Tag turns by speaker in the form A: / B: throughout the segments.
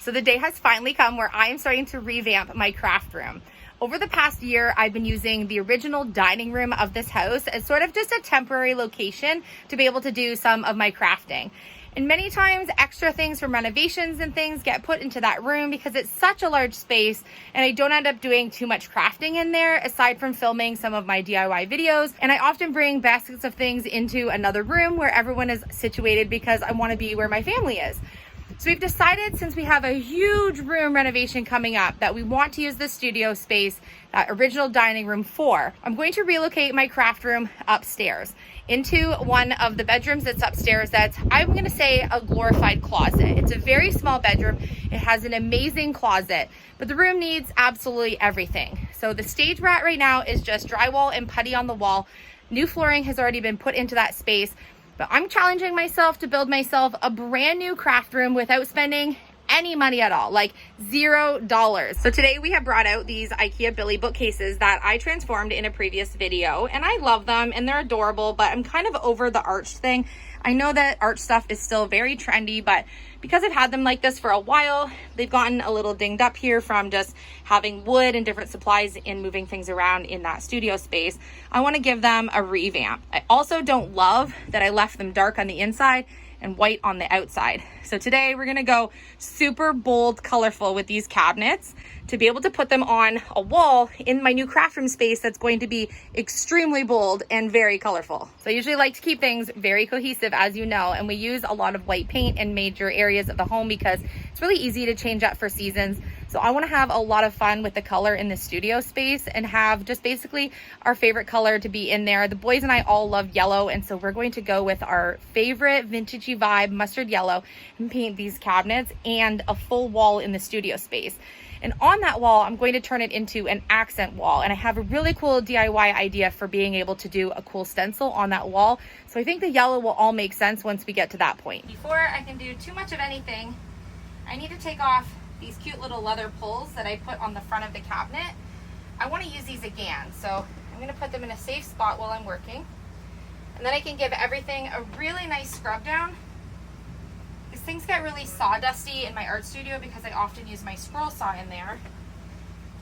A: So the day has finally come where I am starting to revamp my craft room. Over the past year, I've been using the original dining room of this house as sort of just a temporary location to be able to do some of my crafting. And many times extra things from renovations and things get put into that room because it's such a large space and I don't end up doing too much crafting in there aside from filming some of my DIY videos. And I often bring baskets of things into another room where everyone is situated because I want to be where my family is. So we've decided, since we have a huge room renovation coming up, that we want to use the studio space, that original dining room for. I'm going to relocate my craft room upstairs into one of the bedrooms that's upstairs that's, I'm going to say, a glorified closet. It's a very small bedroom. It has an amazing closet, but the room needs absolutely everything. So the stage we're at right now is just drywall and putty on the wall. New flooring has already been put into that space. But I'm challenging myself to build myself a brand new craft room without spending any money at all, like $0. So today we have brought out these IKEA Billy bookcases that I transformed in a previous video, and I love them and they're adorable, but I'm kind of over the arched thing. I know that arch stuff is still very trendy, but because I've had them like this for a while, they've gotten a little dinged up here from just having wood and different supplies and moving things around in that studio space. I want to give them a revamp. I also don't love that I left them dark on the inside and white on the outside. So today we're gonna go super bold, colorful with these cabinets to be able to put them on a wall in my new craft room space that's going to be extremely bold and very colorful. So I usually like to keep things very cohesive, as you know, and we use a lot of white paint in major areas of the home because it's really easy to change up for seasons. So I want to have a lot of fun with the color in the studio space and have just basically our favorite color to be in there. The boys and I all love yellow, and so we're going to go with our favorite vintagey vibe mustard yellow and paint these cabinets and a full wall in the studio space. And on that wall, I'm going to turn it into an accent wall. And I have a really cool DIY idea for being able to do a cool stencil on that wall. So I think the yellow will all make sense once we get to that point. Before I can do too much of anything, I need to take off these cute little leather pulls that I put on the front of the cabinet. I want to use these again, so I'm going to put them in a safe spot while I'm working. And then I can give everything a really nice scrub down. These things get really sawdusty in my art studio because I often use my scroll saw in there.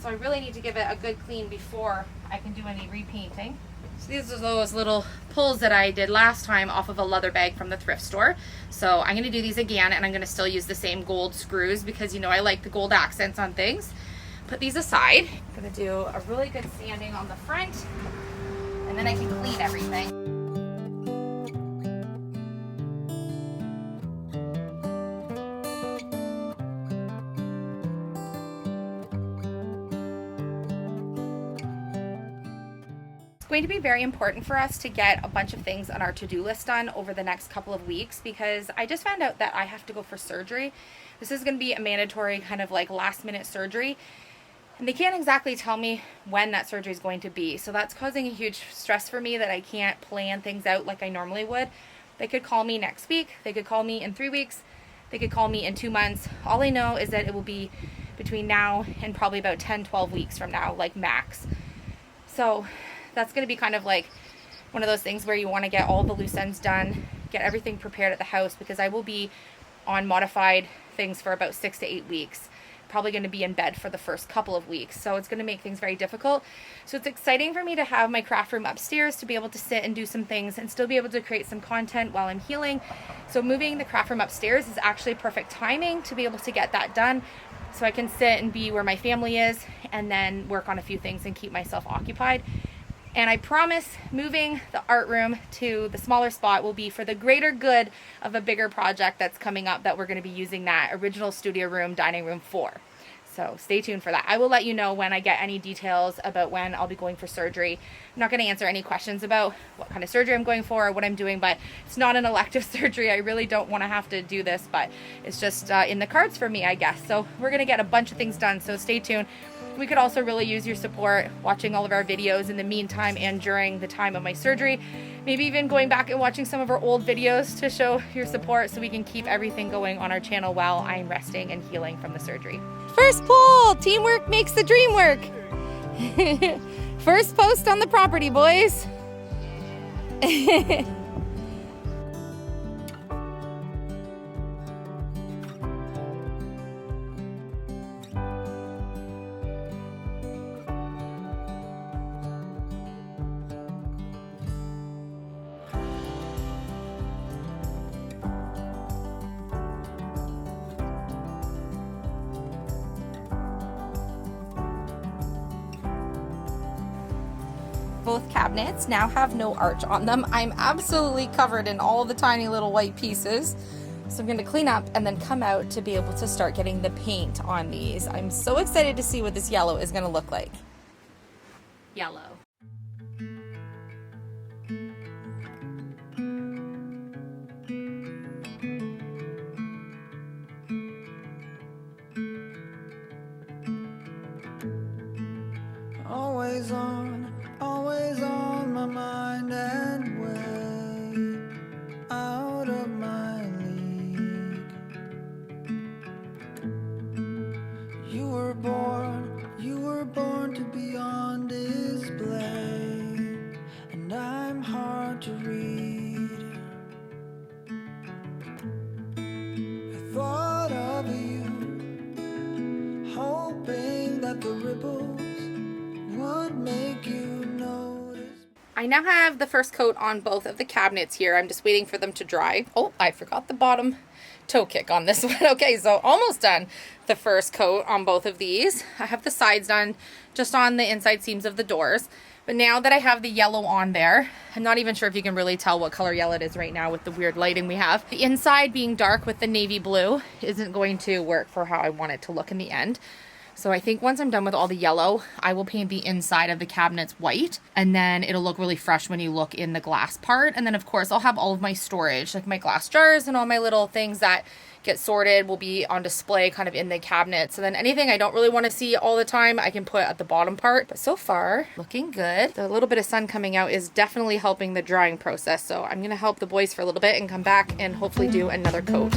A: So I really need to give it a good clean before I can do any repainting. So these are those little pulls that I did last time off of a leather bag from the thrift store. So I'm going to do these again, and I'm going to still use the same gold screws because, you know, I like the gold accents on things. Put these aside. I'm going to do a really good sanding on the front, and then I can clean everything. Going to be very important for us to get a bunch of things on our to-do list done over the next couple of weeks because I just found out that I have to go for surgery. This is going to be a mandatory kind of like last minute surgery, and they can't exactly tell me when that surgery is going to be. So that's causing a huge stress for me that I can't plan things out like I normally would. They could call me next week, they could call me in 3 weeks, they could call me in 2 months. All I know is that it will be between now and probably about 10-12 weeks from now, like max. So that's going to be kind of like one of those things where you want to get all the loose ends done, get everything prepared at the house, because I will be on modified things for about 6 to 8 weeks. Probably going to be in bed for the first couple of weeks. So it's going to make things very difficult. So it's exciting for me to have my craft room upstairs to be able to sit and do some things and still be able to create some content while I'm healing. So moving the craft room upstairs is actually perfect timing to be able to get that done. So I can sit and be where my family is and then work on a few things and keep myself occupied. And I promise moving the art room to the smaller spot will be for the greater good of a bigger project that's coming up that we're going to be using that original studio room, dining room for. So stay tuned for that. I will let you know when I get any details about when I'll be going for surgery. I'm not going to answer any questions about what kind of surgery I'm going for or what I'm doing, but it's not an elective surgery. I really don't want to have to do this, but it's just in the cards for me, I guess. So we're going to get a bunch of things done, so stay tuned. We could also really use your support watching all of our videos in the meantime and during the time of my surgery. Maybe even going back and watching some of our old videos to show your support so we can keep everything going on our channel while I'm resting and healing from the surgery. First pull! Teamwork makes the dream work! First post on the property, boys! both cabinets now have no arch on them. I'm absolutely covered in all the tiny little white pieces. So I'm gonna clean up and then come out to be able to start getting the paint on these. I'm so excited to see what this yellow is gonna look like. Yellow.
B: Always on my mind and way out of my league. You were born to be on display, and I'm hard to read. I thought of you, hoping that the ripples would make you notice.
A: I now have the first coat on both of the cabinets here. I'm just waiting for them to dry. Oh, I forgot the bottom toe kick on this one. Okay, so almost done the first coat on both of these. I have the sides done just on the inside seams of the doors. But now that I have the yellow on there, I'm not even sure if you can really tell what color yellow it is right now with the weird lighting we have. The inside being dark with the navy blue isn't going to work for how I want it to look in the end. So I think once I'm done with all the yellow, I will paint the inside of the cabinets white, and then it'll look really fresh when you look in the glass part. And then of course I'll have all of my storage, like my glass jars and all my little things that get sorted will be on display kind of in the cabinet. So then anything I don't really want to see all the time, I can put at the bottom part. But so far, looking good. The little bit of sun coming out is definitely helping the drying process. So I'm gonna help the boys for a little bit and come back and hopefully do another coat.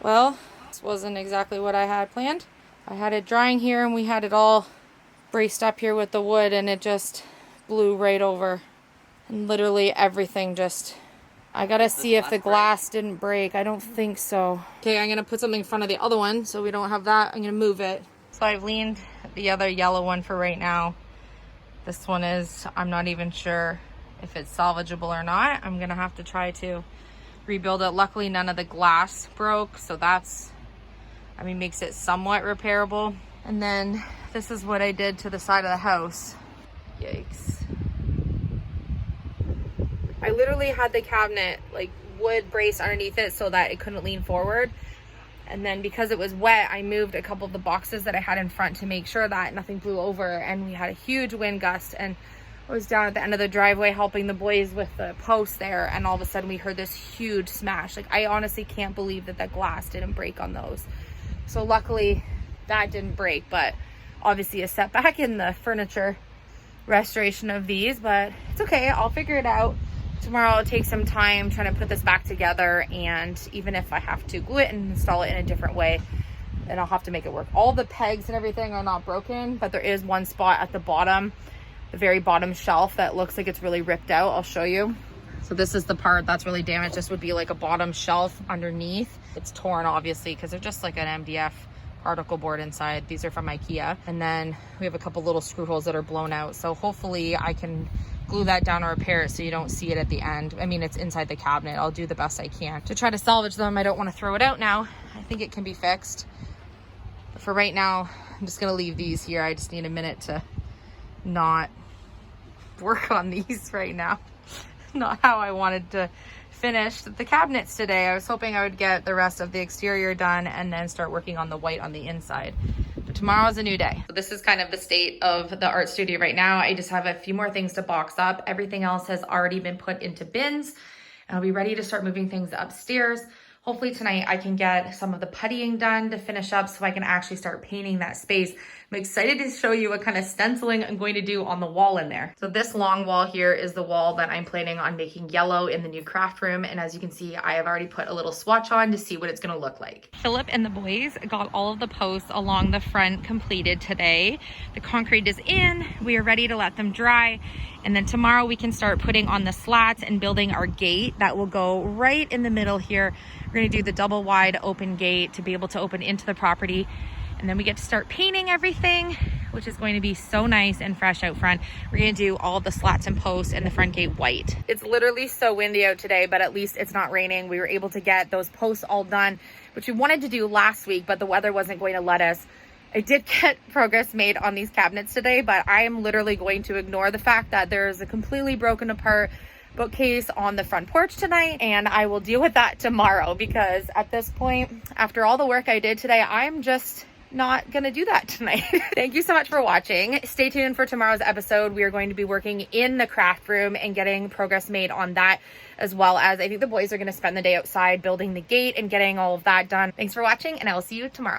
A: Well, this wasn't exactly what I had planned. I had it drying here and we had it all braced up here with the wood and it just blew right over. And literally everything just... I gotta see if the glass didn't break. I don't think so. Okay, I'm gonna put something in front of the other one so we don't have that. I'm gonna move it. So I've leaned the other yellow one for right now. This one is, I'm not even sure if it's salvageable or not. I'm gonna have to try to rebuild it. Luckily none of the glass broke, so that's, I mean, makes it somewhat repairable. And then this is what I did to the side of the house. Yikes. I literally had the cabinet like wood braced underneath it so that it couldn't lean forward. And then because it was wet, I moved a couple of the boxes that I had in front to make sure that nothing blew over. And we had a huge wind gust, and I was down at the end of the driveway helping the boys with the post there, and all of a sudden we heard this huge smash. Like, I honestly can't believe that glass didn't break on those. So luckily that didn't break, but obviously a setback in the furniture restoration of these, but it's okay. I'll figure it out. Tomorrow I'll take some time trying to put this back together, and even if I have to glue it and install it in a different way, then I'll have to make it work. All the pegs and everything are not broken, but there is one spot at the bottom, the very bottom shelf, that looks like it's really ripped out. I'll show you. So this is the part that's really damaged. This would be like a bottom shelf underneath. It's torn obviously because they're just like an MDF particle board inside. These are from IKEA. And then we have a couple little screw holes that are blown out. So hopefully I can glue that down or repair it so you don't see it at the end. I mean, it's inside the cabinet. I'll do the best I can to try to salvage them. I don't want to throw it out now. I think it can be fixed. But for right now, I'm just gonna leave these here. I just need a minute to not work on these right now. Not how I wanted to finish the cabinets today. I was hoping I would get the rest of the exterior done and then start working on the white on the inside. But tomorrow is a new day. So this is kind of the state of the art studio right now. I just have a few more things to box up. Everything else has already been put into bins, and I'll be ready to start moving things upstairs. Hopefully tonight I can get some of the puttying done to finish up so I can actually start painting that space. I'm excited to show you what kind of stenciling I'm going to do on the wall in there. So this long wall here is the wall that I'm planning on making yellow in the new craft room. And as you can see, I have already put a little swatch on to see what it's gonna look like. Philip and the boys got all of the posts along the front completed today. The concrete is in, we are ready to let them dry. And then tomorrow we can start putting on the slats and building our gate that will go right in the middle here. We're gonna do the double wide open gate to be able to open into the property. And then we get to start painting everything, which is going to be so nice and fresh out front. We're gonna do all the slats and posts and the front gate white. It's literally so windy out today, but at least it's not raining. We were able to get those posts all done, which we wanted to do last week, but the weather wasn't going to let us. I did get progress made on these cabinets today, but I am literally going to ignore the fact that there's a completely broken apart bookcase on the front porch tonight, and I will deal with that tomorrow, because at this point, after all the work I did today, I'm just not gonna do that tonight. Thank you so much for watching. Stay tuned for tomorrow's episode. We are going to be working in the craft room and getting progress made on that, as well as I think the boys are gonna spend the day outside building the gate and getting all of that done. Thanks for watching, and I will see you tomorrow.